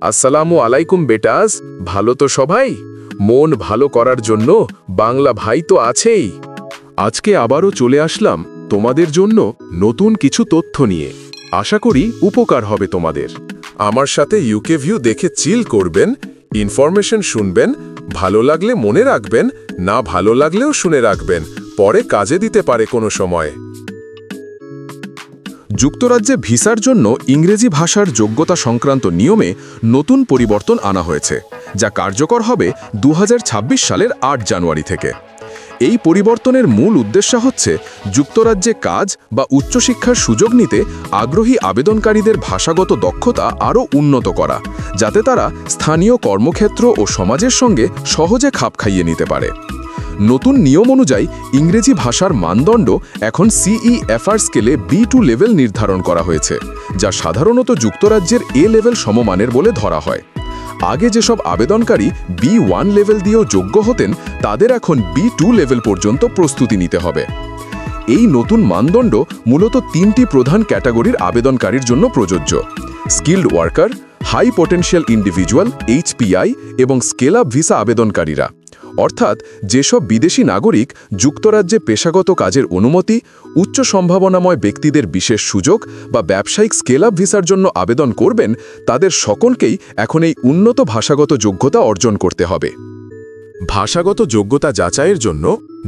আসসালামু আলাইকুম বেটাস, ভালো তো সবাই? মন ভালো করার জন্য বাংলা ভাই তো আছেই। আজকে আবারও চলে আসলাম তোমাদের জন্য নতুন কিছু তথ্য নিয়ে। আশা করি উপকার হবে তোমাদের। আমার সাথে ইউকে ভিউ দেখে চিল করবেন, ইনফরমেশন শুনবেন, ভালো লাগলে মনে রাখবেন, না ভালো লাগলেও শুনে রাখবেন, পরে কাজে দিতে পারে কোনো সময়। যুক্তরাজ্যে ভিসার জন্য ইংরেজি ভাষার যোগ্যতা সংক্রান্ত নিয়মে নতুন পরিবর্তন আনা হয়েছে, যা কার্যকর হবে 2026 সালের 8 জানুয়ারি থেকে। এই পরিবর্তনের মূল উদ্দেশ্য হচ্ছে যুক্তরাজ্যে কাজ বা উচ্চশিক্ষার সুযোগ নিতে আগ্রহী আবেদনকারীদের ভাষাগত দক্ষতা আরও উন্নত করা, যাতে তারা স্থানীয় কর্মক্ষেত্র ও সমাজের সঙ্গে সহজে খাপ খাইয়ে নিতে পারে। নতুন নিয়ম অনুযায়ী ইংরেজি ভাষার মানদণ্ড এখন CEFR স্কেলে B2 লেভেল নির্ধারণ করা হয়েছে, যা সাধারণত যুক্তরাজ্যের A লেভেল সমমানের বলে ধরা হয়। আগে যেসব আবেদনকারী B1 লেভেল দিয়েও যোগ্য হতেন, তাদের এখন B2 লেভেল পর্যন্ত প্রস্তুতি নিতে হবে। এই নতুন মানদণ্ড মূলত 3টি প্রধান ক্যাটাগরির আবেদনকারীর জন্য প্রযোজ্য: skilled worker, high potential individual HPI এবং স্কেল আপ ভিসা আবেদনকারীরা, অর্থাৎ যেসব বিদেশি নাগরিক যুক্তরাজ্যে পেশাগত কাজের অনুমতি, উচ্চ সম্ভাবনাময় ব্যক্তিদের বিশেষ সুযোগ বা ব্যবসায়িক স্কেল আপ ভিসার জন্য আবেদন করবেন, তাদের সকলকেই এখন এই উন্নত ভাষাগত যোগ্যতা অর্জন করতে হবে। ভাষাগত যোগ্যতা যাচাইয়ের জন্য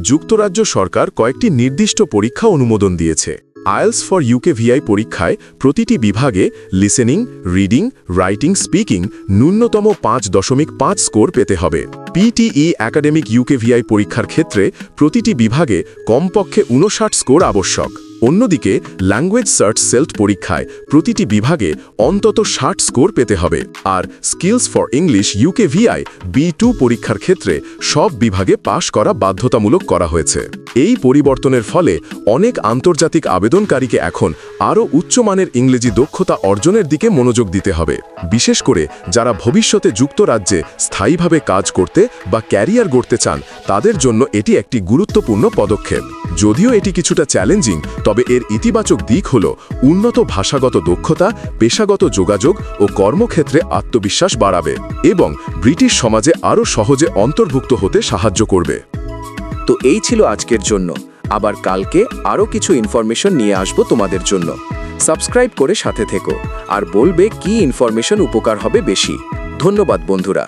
যুক্তরাজ্য সরকার কয়েকটি নির্দিষ্ট পরীক্ষা অনুমোদন দিয়েছে। আইএলস ফর UKVI পরীক্ষায় প্রতিটি বিভাগে লিসেনিং, রিডিং, রাইটিং, স্পিকিং ন্যূনতম 5.5 স্কোর পেতে হবে। PTE একাডেমিক UKVI পরীক্ষার ক্ষেত্রে প্রতিটি বিভাগে কমপক্ষে 59 স্কোর আবশ্যক। অন্যদিকে ল্যাঙ্গুয়েজ সার্চ সেল্ট পরীক্ষায় প্রতিটি বিভাগে অন্তত 60 স্কোর পেতে হবে। আর skills for English UKVI B2 পরীক্ষার ক্ষেত্রে সব বিভাগে পাশ করা বাধ্যতামূলক করা হয়েছে। এই পরিবর্তনের ফলে অনেক আন্তর্জাতিক আবেদনকারীকে এখন আরও উচ্চমানের ইংরেজি দক্ষতা অর্জনের দিকে মনোযোগ দিতে হবে, বিশেষ করে যারা ভবিষ্যতে যুক্তরাজ্যে স্থায়ীভাবে কাজ করতে বা ক্যারিয়ার গড়তে চান। তাদের জন্য এটি একটি গুরুত্বপূর্ণ পদক্ষেপ। যদিও এটি কিছুটা চ্যালেঞ্জিং, তবে এর ইতিবাচক দিক হল উন্নত ভাষাগত দক্ষতা, পেশাগত যোগাযোগ ও কর্মক্ষেত্রে আত্মবিশ্বাস বাড়াবে এবং ব্রিটিশ সমাজে আরও সহজে অন্তর্ভুক্ত হতে সাহায্য করবে। তো এই ছিল আজকের জন্য। আবার কালকে আরও কিছু ইনফরমেশন নিয়ে আসবো তোমাদের জন্য। সাবস্ক্রাইব করে সাথে থেকো আর বলবে কি ইনফরমেশন উপকার হবে বেশি। ধন্যবাদ বন্ধুরা।